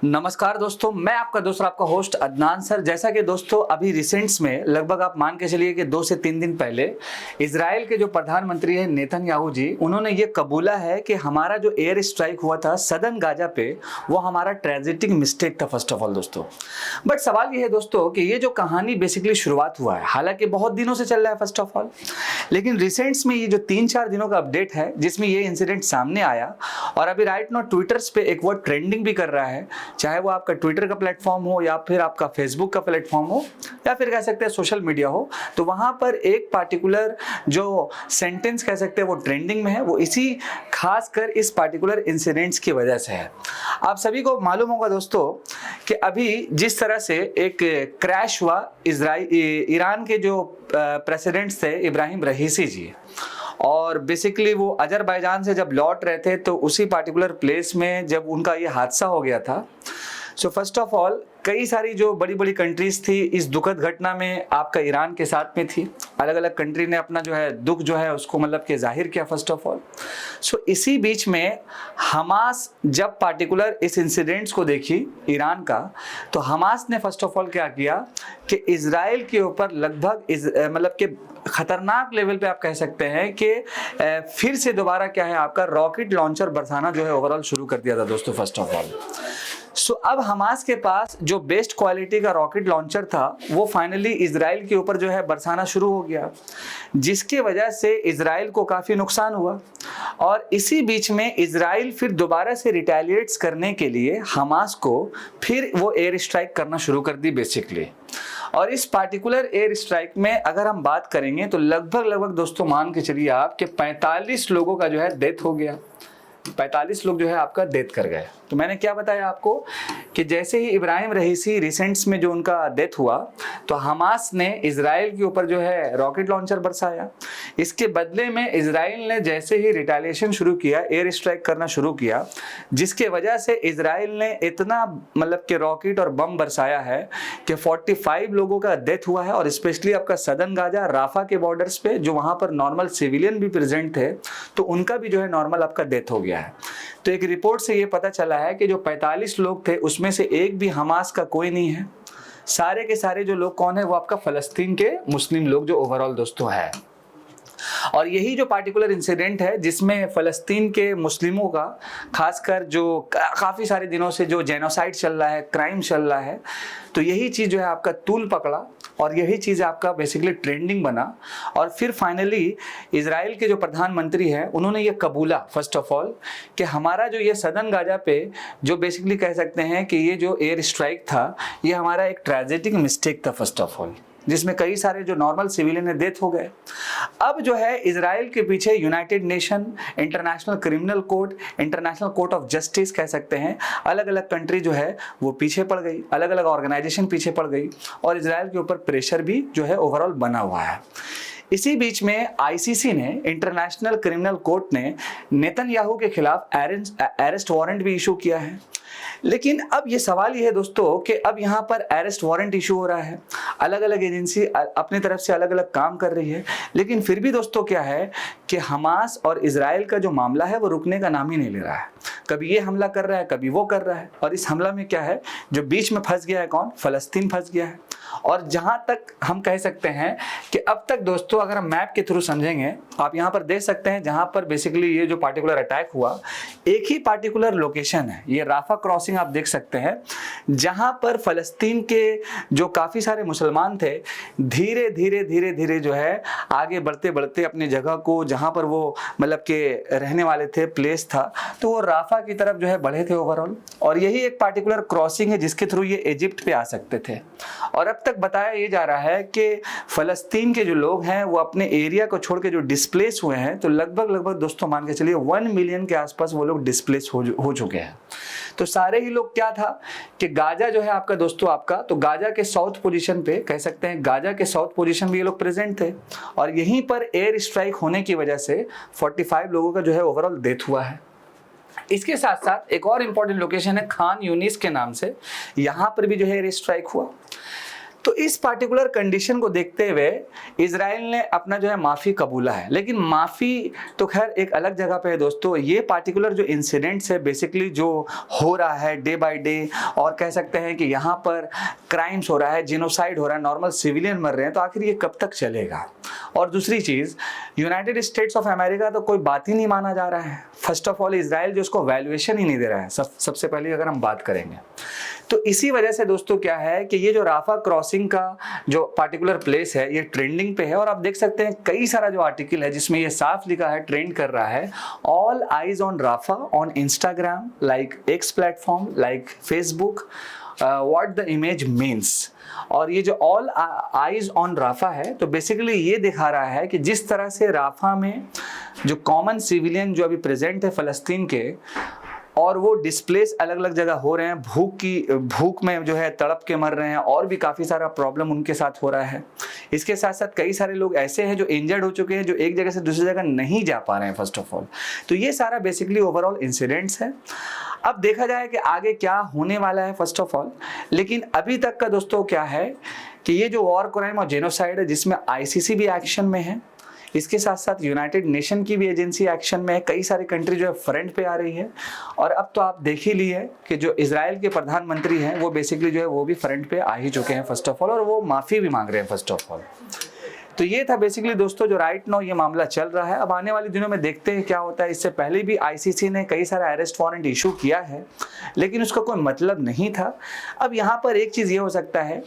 नमस्कार दोस्तों, मैं आपका दोस्त और आपका होस्ट अदनान सर। जैसा कि दोस्तों अभी रिसेंट्स में लगभग आप मान के चलिए कि 2 से 3 दिन पहले इजराइल के जो प्रधानमंत्री हैं नेतन्याहू जी, उन्होंने ये कबूला है कि हमारा जो एयर स्ट्राइक हुआ था सदर्न गाजा पे, वो हमारा ट्रेजिक मिस्टेक था फर्स्ट ऑफ ऑल दोस्तों। बट सवाल ये है दोस्तों कि ये जो कहानी बेसिकली शुरुआत हुआ है, हालांकि बहुत दिनों से चल रहा है फर्स्ट ऑफ ऑल, लेकिन रिसेंट्स में ये जो 3-4 दिनों का अपडेट है जिसमें ये इंसिडेंट सामने आया और अभी राइट नाउ ट्विटर्स पे एक वर्ड ट्रेंडिंग भी कर रहा है, चाहे वो आपका ट्विटर का प्लेटफॉर्म हो या फिर आपका फेसबुक का प्लेटफॉर्म हो या फिर कह सकते हैं सोशल मीडिया हो, तो वहां पर एक पार्टिकुलर जो सेंटेंस कह सकते हैं वो ट्रेंडिंग में है। वो इसी खासकर इस पार्टिकुलर इंसिडेंट्स की वजह से है। आप सभी को मालूम होगा दोस्तों कि अभी जिस तरह से एक क्रैश हुआ ईरान के जो प्रेसिडेंट्स थे इब्राहिम रईसी जी, और बेसिकली वो अजरबैजान से जब लौट रहे थे तो उसी पार्टिकुलर प्लेस में जब उनका ये हादसा हो गया था। सो फर्स्ट ऑफ ऑल कई सारी जो बड़ी बड़ी कंट्रीज थी इस दुखद घटना में, आपका ईरान के साथ में थी। अलग अलग कंट्री ने अपना जो है दुख जो है उसको मतलब कि जाहिर किया फर्स्ट ऑफ ऑल। सो इसी बीच में हमास जब पार्टिकुलर इस इंसिडेंट्स को देखी ईरान का, तो हमास ने फर्स्ट ऑफ ऑल क्या किया कि इजराइल के ऊपर लगभग मतलब कि खतरनाक लेवल पे आप कह सकते हैं कि फिर से दोबारा क्या है आपका रॉकेट लॉन्चर बरसाना जो है ओवरऑल शुरू कर दिया था दोस्तों फर्स्ट ऑफ ऑल। सो अब हमास के पास जो बेस्ट क्वालिटी का रॉकेट लॉन्चर था वो फाइनली इजराइल के ऊपर जो है बरसाना शुरू हो गया, जिसकी वजह से इजराइल को काफ़ी नुकसान हुआ। और इसी बीच में इजराइल फिर दोबारा से रिटेलिएट्स करने के लिए हमास को फिर वो एयर स्ट्राइक करना शुरू कर दी बेसिकली। और इस पार्टिकुलर एयर स्ट्राइक में अगर हम बात करेंगे तो लगभग दोस्तों मान के चलिए आप कि 45 लोगों का जो है डेथ हो गया। 45 लोग जो है आपका डेथ कर गए। तो मैंने क्या बताया आपको कि जैसे ही इब्राहिम रईसी रिसेंट्स में जो उनका डेथ हुआ तो हमास ने इजराइल के ऊपर जो है रॉकेट लॉन्चर बरसाया। इसके बदले में इजराइल ने जैसे ही रिटेलिएशन शुरू किया, एयर स्ट्राइक करना शुरू किया, जिसके वजह से इजराइल ने इतना मतलब कि रॉकेट और बम बरसाया है कि 45 लोगों का डेथ हुआ है। और स्पेशली आपका सदर्न गाजा राफा के बॉर्डर्स पे जो वहां पर नॉर्मल सिविलियन भी प्रेजेंट थे तो उनका भी जो है नॉर्मल आपका डेथ हो गया है। तो एक रिपोर्ट से ये पता चला है कि जो 45 लोग थे उसमें से एक भी हमास का कोई नहीं है। सारे के सारे जो लोग कौन है वो आपका फलस्तीन के मुस्लिम लोग जो ओवरऑल दोस्तों है। और यही जो पार्टिकुलर इंसिडेंट है जिसमें फलस्तीन के मुस्लिमों का खासकर जो काफ़ी सारे दिनों से जो जेनोसाइड चल रहा है, क्राइम चल रहा है, तो यही चीज़ जो है आपका तूल पकड़ा और यही चीज़ आपका बेसिकली ट्रेंडिंग बना। और फिर फाइनली इजराइल के जो प्रधानमंत्री हैं उन्होंने ये कबूला फर्स्ट ऑफ ऑल कि हमारा जो ये सदर्न गाजा पे जो बेसिकली कह सकते हैं कि ये जो एयर स्ट्राइक था ये हमारा एक ट्रेजिक मिस्टेक था फर्स्ट ऑफ ऑल, जिसमें कई सारे जो नॉर्मल सिविलियन है डेथ हो गए। अब जो है इजराइल के पीछे United nation, international criminal court, international court of justice कह सकते हैं, अलग अलग कंट्री जो है वो पीछे पड़ गई, अलग अलग ऑर्गेनाइजेशन पीछे पड़ गई और इजराइल के ऊपर प्रेशर भी जो है ओवरऑल बना हुआ है। इसी बीच में आईसीसी ने, इंटरनेशनल क्रिमिनल कोर्ट ने नेतन्याहू के खिलाफ अरेस्ट वारंट भी इशू किया है। लेकिन अब ये सवाल ये है दोस्तों कि अब यहाँ पर अरेस्ट वारंट इशू हो रहा है, अलग अलग एजेंसी अपनी तरफ से अलग अलग काम कर रही है, लेकिन फिर भी दोस्तों क्या है कि हमास और इजराइल का जो मामला है वो रुकने का नाम ही नहीं ले रहा है। कभी ये हमला कर रहा है, कभी वो कर रहा है। और इस हमला में क्या है, जो बीच में फंस गया है कौन, फलस्तीन फंस गया है। और जहां तक हम कह सकते हैं कि अब तक दोस्तों अगर हम मैप के थ्रू समझेंगे, आप यहां पर देख सकते हैं जहां पर बेसिकली ये जो पार्टिकुलर अटैक हुआ एक ही पार्टिकुलर लोकेशन है, ये राफा क्रॉसिंग आप देख सकते हैं, जहां पर फलस्तीन के जो काफी सारे मुसलमान थे धीरे धीरे जो है आगे बढ़ते बढ़ते अपनी जगह को, जहां पर वो मतलब के रहने वाले थे, प्लेस था, तो वो राफा की तरफ जो है बढ़े थे ओवरऑल। और यही एक पार्टिकुलर क्रॉसिंग है जिसके थ्रू ये इजिप्ट पे आ सकते थे। और अब तक बताया ये जा रहा है कि फलस्तीन के जो लोग हैं वो अपने एरिया को छोड़ के जो डिस्प्लेस हुए हैं, तो लगभग दोस्तों मान के चलिए 1 मिलियन के आसपास वो लोग डिस्प्लेस हो चुके हैं। तो सारे ही लोग क्या था कि गाजा जो है आपका दोस्तों आपका, तो गाजा के साउथ पोजीशन पे कह सकते हैं, गाजा के साउथ पोजीशन में ये लोग प्रेजेंट थे और यहीं पर एयर स्ट्राइक होने की वजह से 45 लोगों का जो है ओवरऑल डेथ हुआ है। इसके साथ साथ एक और इंपॉर्टेंट लोकेशन है खान यूनिस के नाम से, यहां पर भी जो है एयर स्ट्राइक हुआ। तो इस पार्टिकुलर कंडीशन को देखते हुए इजराइल ने अपना जो है माफ़ी कबूला है, लेकिन माफ़ी तो खैर एक अलग जगह पे है दोस्तों। ये पार्टिकुलर जो इंसिडेंट्स है बेसिकली जो हो रहा है डे बाय डे, और कह सकते हैं कि यहाँ पर क्राइम्स हो रहा है, जिनोसाइड हो रहा है, नॉर्मल सिविलियन मर रहे हैं, तो आखिर ये कब तक चलेगा। और दूसरी चीज़, यूनाइटेड स्टेट्स ऑफ अमेरिका तो कोई बात ही नहीं माना जा रहा है। फर्स्ट ऑफ ऑल इजराइल जो उसको वैल्यूएशन ही नहीं दे रहा है, सबसे पहले अगर हम बात करेंगे तो इसी वजह से दोस्तों क्या है कि ये जो राफा क्रॉसिंग का जो पार्टिकुलर प्लेस है ये ट्रेंडिंग पे है। और आप देख सकते हैं कई सारा जो आर्टिकल है जिसमें ये साफ लिखा है, ट्रेंड कर रहा है, all eyes on Rafah on Instagram, like X platform, like Facebook, what the image means. और ये जो ऑल आइज ऑन राफा है तो बेसिकली ये दिखा रहा है कि जिस तरह से राफा में जो कॉमन सिविलियन जो अभी प्रेजेंट है फ़लस्तीन के, और वो डिस्प्लेस अलग अलग जगह हो रहे हैं, भूख में जो है तड़प के मर रहे हैं, और भी काफ़ी सारा प्रॉब्लम उनके साथ हो रहा है। इसके साथ साथ कई सारे लोग ऐसे हैं जो इंजर्ड हो चुके हैं, जो एक जगह से दूसरी जगह नहीं जा पा रहे हैं फर्स्ट ऑफ ऑल। तो ये सारा बेसिकली ओवरऑल इंसिडेंट्स है। अब देखा जाए कि आगे क्या होने वाला है फर्स्ट ऑफ ऑल, लेकिन अभी तक का दोस्तों क्या है कि ये जो वॉर क्राइम और जेनोसाइड है जिसमें आईसीसी भी एक्शन में है, इसके साथ साथ यूनाइटेड नेशन की भी एजेंसी एक्शन में है, कई सारी कंट्री जो है फ्रंट पे आ रही है। और अब तो आप देख ही ली है कि जो इजराइल के प्रधानमंत्री हैं वो बेसिकली जो है वो भी फ्रंट पे आ ही चुके हैं फर्स्ट ऑफ ऑल, और वो माफ़ी भी मांग रहे हैं फर्स्ट ऑफ ऑल। तो ये था बेसिकली दोस्तों जो राइट नाउ ये मामला चल रहा है। अब आने वाले दिनों में देखते हैं क्या होता है। इससे पहले भी आईसीसी ने कई सारा अरेस्ट वारंट इशू किया है, लेकिन उसका कोई मतलब नहीं था। अब यहाँ पर एक चीज़ ये हो सकता है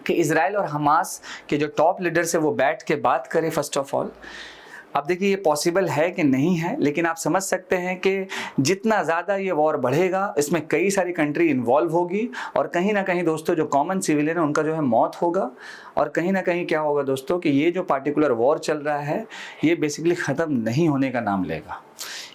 कि इजराइल और हमास के जो टॉप लीडर्स है वो बैठ के बात करें फर्स्ट ऑफ ऑल। अब देखिए ये पॉसिबल है कि नहीं है, लेकिन आप समझ सकते हैं कि जितना ज़्यादा ये वॉर बढ़ेगा इसमें कई सारी कंट्री इन्वॉल्व होगी, और कहीं ना कहीं दोस्तों जो कॉमन सिविलियन है उनका जो है मौत होगा। और कहीं ना कहीं क्या होगा दोस्तों कि ये जो पार्टिकुलर वॉर चल रहा है ये बेसिकली ख़त्म नहीं होने का नाम लेगा।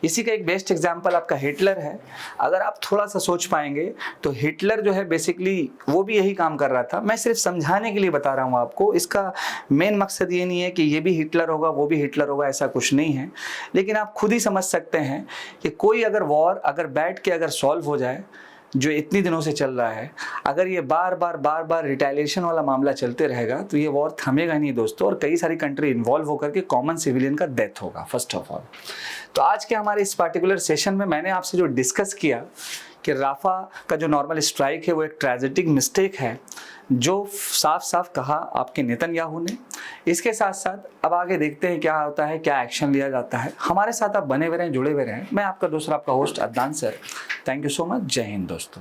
इसी का एक बेस्ट एग्जांपल आपका हिटलर है। अगर आप थोड़ा सा सोच पाएंगे तो हिटलर जो है बेसिकली वो भी यही काम कर रहा था। मैं सिर्फ समझाने के लिए बता रहा हूँ आपको, इसका मेन मकसद ये नहीं है कि ये भी हिटलर होगा वो भी हिटलर होगा, ऐसा कुछ नहीं है। लेकिन आप खुद ही समझ सकते हैं कि कोई अगर वॉर अगर बैठ के अगर सॉल्व हो जाए जो इतनी दिनों से चल रहा है, अगर ये बार बार रिटेलिएशन वाला मामला चलते रहेगा तो ये वॉर थमेगा नहीं दोस्तों, और कई सारी कंट्री इन्वॉल्व होकर के कॉमन सिविलियन का डेथ होगा फर्स्ट ऑफ ऑल। तो आज के हमारे इस पार्टिकुलर सेशन में मैंने आपसे जो डिस्कस किया कि राफा का जो नॉर्मल स्ट्राइक है वो एक ट्रेजिक मिस्टेक है, जो साफ साफ कहा आपके नेतन्याहू ने। इसके साथ साथ अब आगे देखते हैं क्या होता है, क्या एक्शन लिया जाता है। हमारे साथ आप बने हुए रहें, जुड़े हुए रहें। मैं आपका दूसरा आपका host Adnan sir. Thank you so much. जय हिंद दोस्तों।